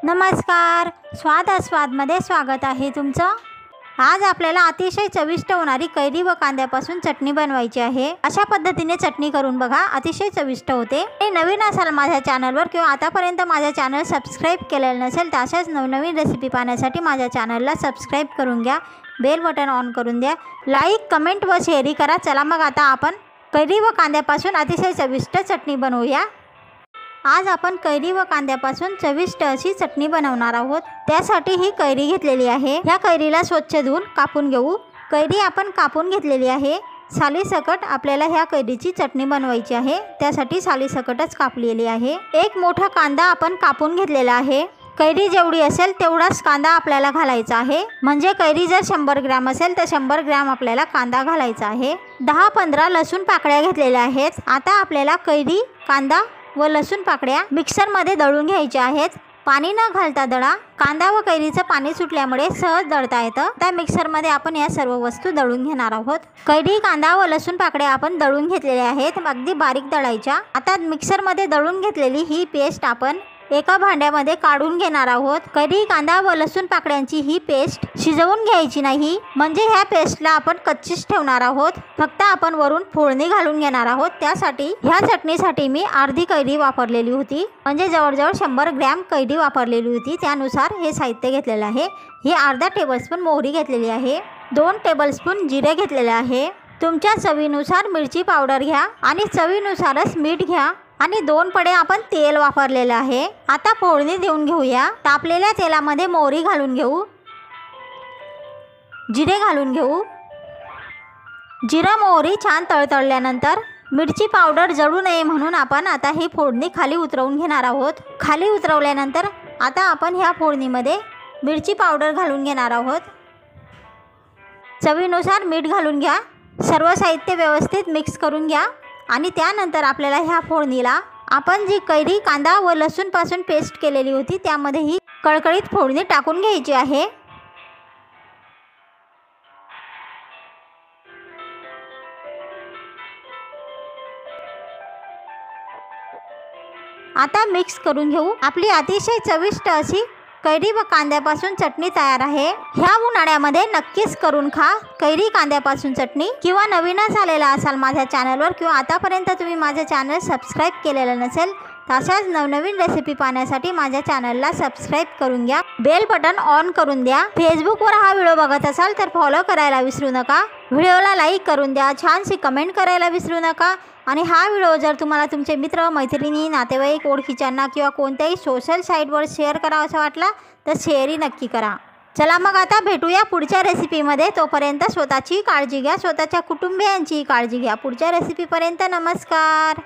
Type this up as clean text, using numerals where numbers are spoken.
नमस्कार, स्वाद आस्वादमध्ये स्वागत आहे तुमचं। आज आपल्याला अतिशय चविष्ट होणारी कैरी व कांद्यापासून चटणी बनवायची आहे। अशा पद्धतीने चटणी करून बघा, अतिशय चविष्ट होते। नवीन असाल माझ्या चॅनलवर किंवा आतापर्यंत माझा चॅनल सबस्क्राइब केलेलं नसेल तर अशाच नवनवीन रेसिपी पाहण्यासाठी माझ्या चॅनलला सबस्क्राइब करून घ्या, बेल बटन ऑन करून द्या, लाईक कमेंट व शेअर करा। चला मग आता आपण कैरी व कांद्यापासून अतिशय चविष्ट चटणी बनवूया। आज आपण कैरी व कांद्यापासून चविष्ट अशी चटणी बनवणार आहोत। त्यासाठी ही कैरी घेतलेली आहे। या कैरीला स्वच्छ धुवून कापून घेऊ। कैरी आपण कापून घेतलेली आहे। सालीसकट आपल्याला ह्या कैरीची चटणी बनवायची आहे, त्यासाठी सालीसकटच कापलेली आहे। एक मोठा कांदा आपण कापून घेतलेला आहे। कैरी जेवढी असेल तेवढाच कांदा आपल्याला घालायचा आहे। म्हणजे कैरी जर 100 ग्रॅम असेल तर 100 ग्रॅम आपल्याला कांदा घालायचा आहे। 10-15 लसूण पाकळ्या घेतलेल्या आहेत। आता आपल्याला कैरी, कांदा व लसूण पाकळ्या मिक्सरमध्ये दळून घ्यायच्या आहेत। पाणी न घालता दळा। कांदा व कैरीचं पाणी सुटल्यामुळे सहज दळता येतं। त्या मिक्सरमध्ये आपण या सर्व वस्तू दळून घेणार आहोत। कैरी, कांदा व लसूण पाकळ्या आपण दळून घेतलेल्या आहेत, अगदी बारीक दळायच्या। आता मिक्सरमध्ये दळून घेतलेली ही पेस्ट आपण एका भांड्यामध्ये काढून घेणार आहोत। कैरी, कांदा व लसूण पाकळ्यांची ही पेस्ट शिजवून घ्यायची नाही, म्हणजे ह्या पेस्टला आपण कच्चीच ठेवणार आहोत। फक्त आपण वरून फोडणी घालून घेणार आहोत। त्यासाठी ह्या चटणीसाठी मी अर्धी कैरी वापरलेली होती, म्हणजे जवळजवळ 100 ग्रॅम कैरी वापरलेली होती। त्यानुसार हे साहित्य घेतलेलं आहे। हे अर्धा टेबलस्पून मोहरी घेतलेली आहे, 2 टेबलस्पून जिरे घेतलेले आहे। तुमच्या चवीनुसार मिरची पावडर घ्या आणि चवीनुसारच मीठ घ्या आणि 2 पडे आपण तेल वापरलेलं आहे। आता फोडणी देऊन घेऊया। तापलेल्या तेलामध्ये मोहरी घालून घेऊ, जिरे घालून घेऊ। जिरा मोहरी छान तळतळल्यानंतर मिरची पावडर जळू नये म्हणून आपण आता ही फोडणी खाली उतरवून घेणार आहोत। खाली उतरवल्यानंतर आता आपण ह्या फोडणीमध्ये मिरची पावडर घालून घेणार आहोत। चवीनुसार मीठ घालून घ्या। सर्व साहित्य व्यवस्थित मिक्स करून घ्या आणि त्यानंतर आपल्याला ह्या फोडणीला आपण जी कैरी, कांदा व लसूण पासून पेस्ट केलेली होती त्यामध्ये ही कळकळीत फोडणी टाकून घ्यायची आहे। आता मिक्स करून घेऊ। आपली अतिशय चविष्ट अशी कैरी व कांद्यापासून चटणी तयार आहे। ह्या उन्हाळ्यामध्ये नक्कीच करून खा कैरी कांद्यापासून चटणी। किंवा नवीनच आलेला असाल माझ्या चॅनलवर किंवा आतापर्यंत तुम्ही माझे चॅनल सबस्क्राइब केलेलं नसेल तर अशाच नवनवीन रेसिपी पाहण्यासाठी माझ्या चॅनलला सबस्क्राइब करून घ्या, बेल बटन ऑन करून द्या। फेसबुकवर हा व्हिडिओ बघत असाल तर फॉलो करायला विसरू नका। व्हिडिओला लाईक करून द्या, छानशी कमेंट करायला विसरू नका। आणि हा व्हिडिओ जर तुम्हाला तुमचे मित्र, मैत्रिणी, नातेवाईक, ओळखीच्यांना किंवा कोणत्याही सोशल साईटवर शेअर करावं असं वाटलं तर शेअरही नक्की करा। चला मग आता भेटूया पुढच्या रेसिपीमध्ये। तोपर्यंत स्वतःची काळजी घ्या, स्वतःच्या कुटुंबियांची काळजी घ्या। पुढच्या रेसिपीपर्यंत नमस्कार।